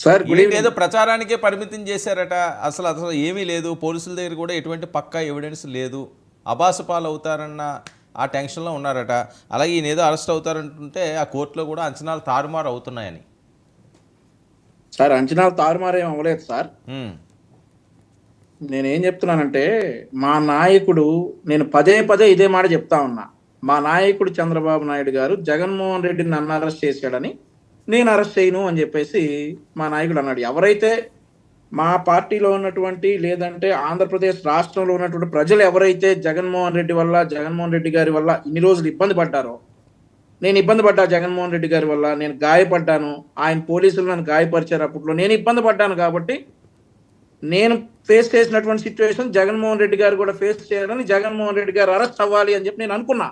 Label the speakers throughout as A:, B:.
A: Sir good
B: ఏంటి ఏదో
A: evening.
B: ప్రచారానికే పరిమితం చేశారట, అసలు అసలు ఏమీ లేదు, పోలీసుల దగ్గర కూడా ఎటువంటి పక్కా ఎవిడెన్స్ లేదు, అబాసుపాలు అవుతారన్న ఆ టెన్షన్లో ఉన్నారట. అలాగే ఈయన ఏదో అరెస్ట్ అవుతారంటుంటే ఆ కోర్టులో కూడా అంచనాలు తారుమారు అవుతున్నాయని.
A: సార్ అంచనాలు తారుమారేం అవ్వలేదు సార్.
B: ఉమ్,
A: నేనేం చెప్తున్నానంటే మా నాయకుడు, నేను పదే పదే ఇదే మాట చెప్తా ఉన్నా. మా నాయకుడు చంద్రబాబు నాయుడు గారు జగన్మోహన్ రెడ్డిని నన్ను అరెస్ట్ చేశాడని నేను అరెస్ట్ చేయను అని చెప్పేసి మా నాయకుడు అన్నాడు. ఎవరైతే మా పార్టీలో ఉన్నటువంటి లేదంటే ఆంధ్రప్రదేశ్ రాష్ట్రంలో ఉన్నటువంటి ప్రజలు ఎవరైతే జగన్మోహన్ రెడ్డి గారి వల్ల ఇన్ని రోజులు ఇబ్బంది పడ్డారో, నేను ఇబ్బంది పడ్డా జగన్మోహన్ రెడ్డి గారి వల్ల, నేను గాయపడ్డాను, ఆయన పోలీసులు నన్ను గాయపరిచారు, అప్పట్లో నేను ఇబ్బంది పడ్డాను కాబట్టి నేను ఫేస్ చేసినటువంటి సిచ్యువేషన్ జగన్మోహన్ రెడ్డి గారు కూడా ఫేస్ చేయాలని, జగన్మోహన్ రెడ్డి గారు అరెస్ట్ అవ్వాలి అని చెప్పి నేను అనుకున్నా.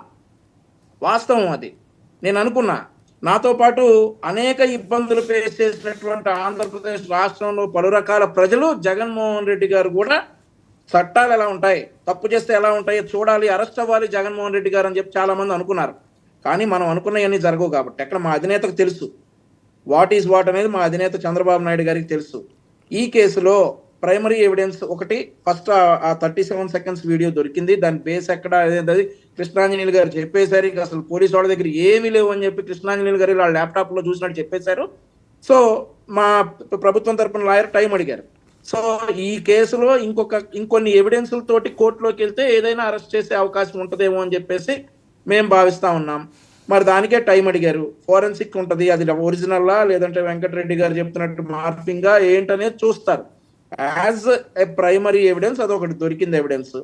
A: వాస్తవం అది. నేను అనుకున్నా. నాతో పాటు అనేక ఇబ్బందులు ఫేస్ చేసినటువంటి ఆంధ్రప్రదేశ్ రాష్ట్రంలో పలు రకాల ప్రజలు జగన్మోహన్ రెడ్డి గారు కూడా చట్టాలు ఎలా ఉంటాయి, తప్పు చేస్తే ఎలా ఉంటాయి చూడాలి, అరెస్ట్ అవ్వాలి జగన్మోహన్ రెడ్డి గారు అని చెప్పి చాలా మంది అనుకున్నారు. కానీ మనం అనుకున్నవన్నీ జరగవు కాబట్టి ఎక్కడ మా అధినేతకు తెలుసు వాట్ ఈజ్ వాట్ అనేది, మా అధినేత చంద్రబాబు నాయుడు గారికి తెలుసు. ఈ కేసులో ప్రైమరీ ఎవిడెన్స్ ఒకటి, ఫస్ట్ ఆ 37 సెకండ్స్ వీడియో దొరికింది. దాని బేస్ ఎక్కడ అనేది కృష్ణాంజనేయులు గారు చెప్పేశారు. ఇక అసలు పోలీసు వాళ్ళ దగ్గర ఏమీ లేవు అని చెప్పి కృష్ణాంజనేయులు గారు వాళ్ళ ల్యాప్టాప్ లో చూసినట్టు చెప్పేశారు. సో మా ప్రభుత్వం తరపున లాయర్ టైం అడిగారు. సో ఈ కేసులో ఇంకొన్ని ఎవిడెన్స్లతోటి కోర్టులోకి వెళ్తే ఏదైనా అరెస్ట్ చేసే అవకాశం ఉంటుందేమో అని చెప్పేసి మేము భావిస్తా ఉన్నాం. మరి దానికే టైం అడిగారు. ఫోరెన్సిక్ ఉంటది, అది ఒరిజినల్లా లేదంటే వెంకటరెడ్డి గారు చెప్తున్నట్టు మార్ఫింగా ఏంటనేది చూస్తారు. యాజ్ ఎ ప్రైమరీ ఎవిడెన్స్ అదొకటి దొరికింది ఎవిడెన్స్.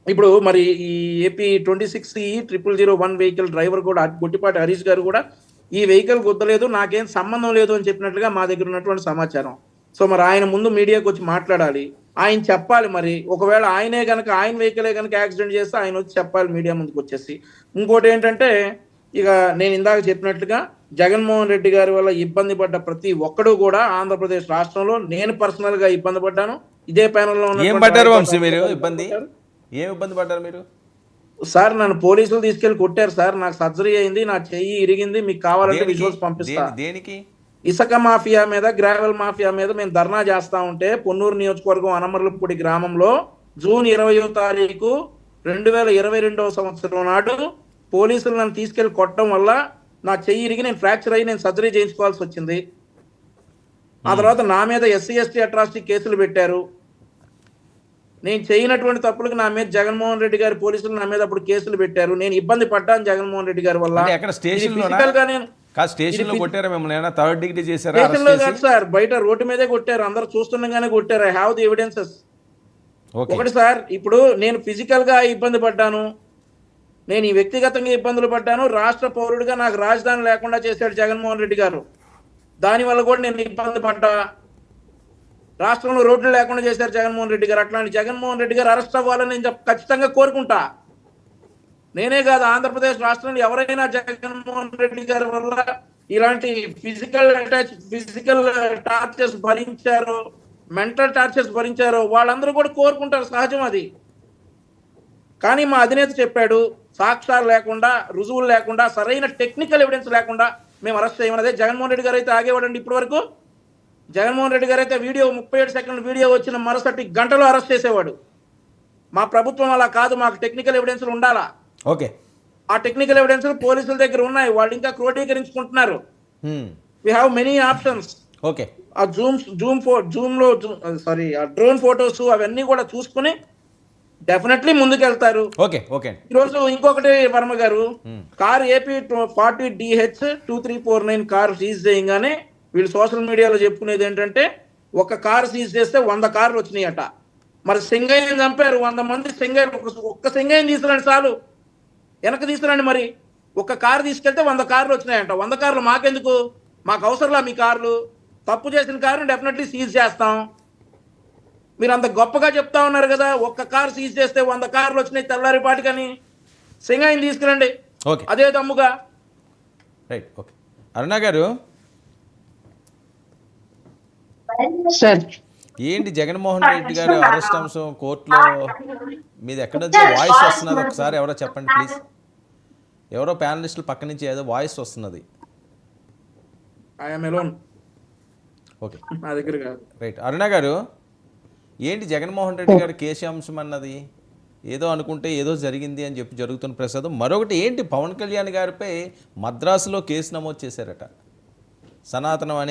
A: ఇప్పుడు మరి ఈ ఏపీ 26E001 వెహికల్ డ్రైవర్ కూడా గుట్టిపాటి హరీష్ గారు కూడా ఈ వెహికల్ గుద్దలేదు, నాకేం సంబంధం లేదు అని చెప్పినట్లుగా మా దగ్గర ఉన్నటువంటి సమాచారం. సో మరి ఆయన ముందు మీడియాకి వచ్చి మాట్లాడాలి, ఆయన చెప్పాలి. మరి ఒకవేళ ఆయనే కనుక ఆయన వెహికలే కనుక యాక్సిడెంట్ చేస్తే ఆయన వచ్చి చెప్పాలి మీడియా ముందుకు వచ్చేసి. ఇంకోటి ఏంటంటే, ఇక నేను ఇందాక చెప్పినట్లుగా జగన్మోహన్ రెడ్డి గారి వల్ల ఇబ్బంది పడ్డ ప్రతి ఒక్కడు కూడా ఆంధ్రప్రదేశ్ రాష్ట్రంలో, నేను పర్సనల్ గా ఇబ్బంది పడ్డాను. ఇదే ప్యానెల్ లో
B: ఏం పడ్డారు వంశీ మీరు ఇబ్బంది? ఏం ఇబ్బంది పడ్డారు మీరు?
A: సార్ నన్ను పోలీసులు తీసుకెళ్లి కొట్టారు సార్. నాకు సర్జరీ అయింది, నా చెయ్యి ఇరిగింది. మీకు కావాలంటే విజువల్స్ పంపిస్తా.
B: దేనికి?
A: ఇసుక మాఫియా మీద, గ్రావెల్ మాఫియా మీద మేము ధర్నా చేస్తా ఉంటే పొన్నూరు నియోజకవర్గం అనమర్లపూడి గ్రామంలో జూన్ 20వ తారీఖు 2022వ సంవత్సరం నాడు పోలీసులు నన్ను తీసుకెళ్లి కొట్టడం వల్ల నా చెయ్యి ఇరిగి నేను ఫ్రాక్చర్ అయ్యి నేను సర్జరీ చేయించుకోవాల్సి వచ్చింది. ఆ తర్వాత నా మీద SC/ST అట్రాసిటీ కేసులు పెట్టారు. నేను చేయనటువంటి తప్పులకు నా మీద జగన్మోహన్ రెడ్డి గారి పోలీసులు నా మీద అప్పుడు కేసులు పెట్టారు. నేను ఇబ్బంది పడ్డాను జగన్మోహన్ రెడ్డి గారి వల్ల.
B: స్టేషన్ లో కొట్టారా మిమ్మల్ని? థర్డ్ డిగ్రీ చేశారా?
A: స్టేషన్ లో కాదు సార్, బయట రోడ్డు మీదే కొట్టారు. అందరూ చూస్తుండగానే కొట్టారు. I have the evidences. ఒకటి సార్, ఇప్పుడు నేను ఫిజికల్ గా ఇబ్బంది పడ్డాను, నేను ఈ వ్యక్తిగతంగా ఇబ్బందులు పడ్డాను. రాష్ట్ర పౌరుడిగా నాకు రాజధాని లేకుండా చేశాడు జగన్మోహన్ రెడ్డి గారు, దానివల్ల కూడా నేను ఇబ్బంది పడ్డా. రాష్ట్రంలో రోడ్లు లేకుండా చేశారు జగన్మోహన్ రెడ్డి గారు. అట్లాంటి జగన్మోహన్ రెడ్డి గారు అరెస్ట్ అవ్వాలని నేను ఖచ్చితంగా కోరుకుంటా. నేనే కాదు, ఆంధ్రప్రదేశ్ రాష్ట్రంలో ఎవరైనా జగన్మోహన్ రెడ్డి గారి వల్ల ఇలాంటి ఫిజికల్ టార్చర్స్ భరించారో, మెంటల్ టార్చర్స్ భరించారో వాళ్ళందరూ కూడా కోరుకుంటారు, సహజం అది. కానీ మా అధినేత చెప్పాడు, సాక్ష్యాలు లేకుండా, రుజువులు లేకుండా, సరైన టెక్నికల్ ఎవిడెన్స్ లేకుండా మేము అరెస్ట్ చేయమన్నదే. జగన్మోహన్ రెడ్డి గారు అయితే ఆగేవాడండి ఇప్పటి వరకు. జగన్మోహన్ రెడ్డి గారు అయితే 37 సెకండ్ల వీడియో వచ్చిన మరుసటి గంటలో అరెస్ట్ చేసేవాడు. మా ప్రభుత్వం అలా కాదు, మాకు టెక్నికల్ ఎవిడెన్స్లు ఉండాలా.
B: ఓకే,
A: ఆ టెక్నికల్ ఎవిడెన్స్ పోలీసుల దగ్గర ఉన్నాయి, వాళ్ళు ఇంకా క్రోడీకరించుకుంటున్నారు. We have many options.
B: Okay,
A: ఆ డ్రోన్ ఫోటోస్ అవన్నీ కూడా చూసుకుని డెఫినెట్లీ ముందుకెళ్తారు.
B: Okay, okay.
A: ఈరోజు ఇంకొకటి వర్మ గారు, car AP 40DH2349 car seize చేయగానే వీళ్ళు సోషల్ మీడియాలో చెప్పుకునేది ఏంటంటే, ఒక కార్ సీజ్ చేస్తే 100 కార్లు వచ్చినాయట. మరి సింగయ్యని చంపారు, 100 మంది సింగయ్య, ఒక్క సింగయ్యని తీసుకురండి చాలు, వెనక తీసుకురండి. మరి ఒక కారు తీసుకెళ్తే 100 కార్లు వచ్చినాయంట. 100 కార్లు మాకెందుకు? మాకు అవసరంలా మీ కార్లు. తప్పు చేసిన కారుని డెఫినెట్లీ సీజ్ చేస్తాం. మీరు అంత గొప్పగా చెప్తా ఉన్నారు కదా, ఒక్క కారు సీజ్ చేస్తే 100 కార్లు వచ్చినాయి తెల్లారిపాటికని. సింగయ్యని తీసుకురండి, అదే దమ్ముగా.
B: Right, okay. అరుణ గారు, ఏంటి జగన్మోహన్ రెడ్డి గారు అరెస్ట్ అంశం కోర్టులో మీది ఎక్కడ వాయిస్ వస్తున్నది? ఒకసారి ఎవరో చెప్పండి ప్లీజ్. ఎవరో ప్యానలిస్టులు పక్క నుంచి ఏదో వాయిస్ వస్తున్నది. ఓకే,
A: నా దగ్గర కాదు.
B: రైట్. అరుణ గారు, ఏంటి జగన్మోహన్ రెడ్డి గారి కేసు అంశం అన్నది? ఏదో అనుకుంటే ఏదో జరిగింది అని చెప్పి జరుగుతున్న ప్రసాదం. మరొకటి ఏంటి, పవన్ కళ్యాణ్ గారిపై మద్రాసులో కేసు నమోదు చేశారట. సనాతనం అనే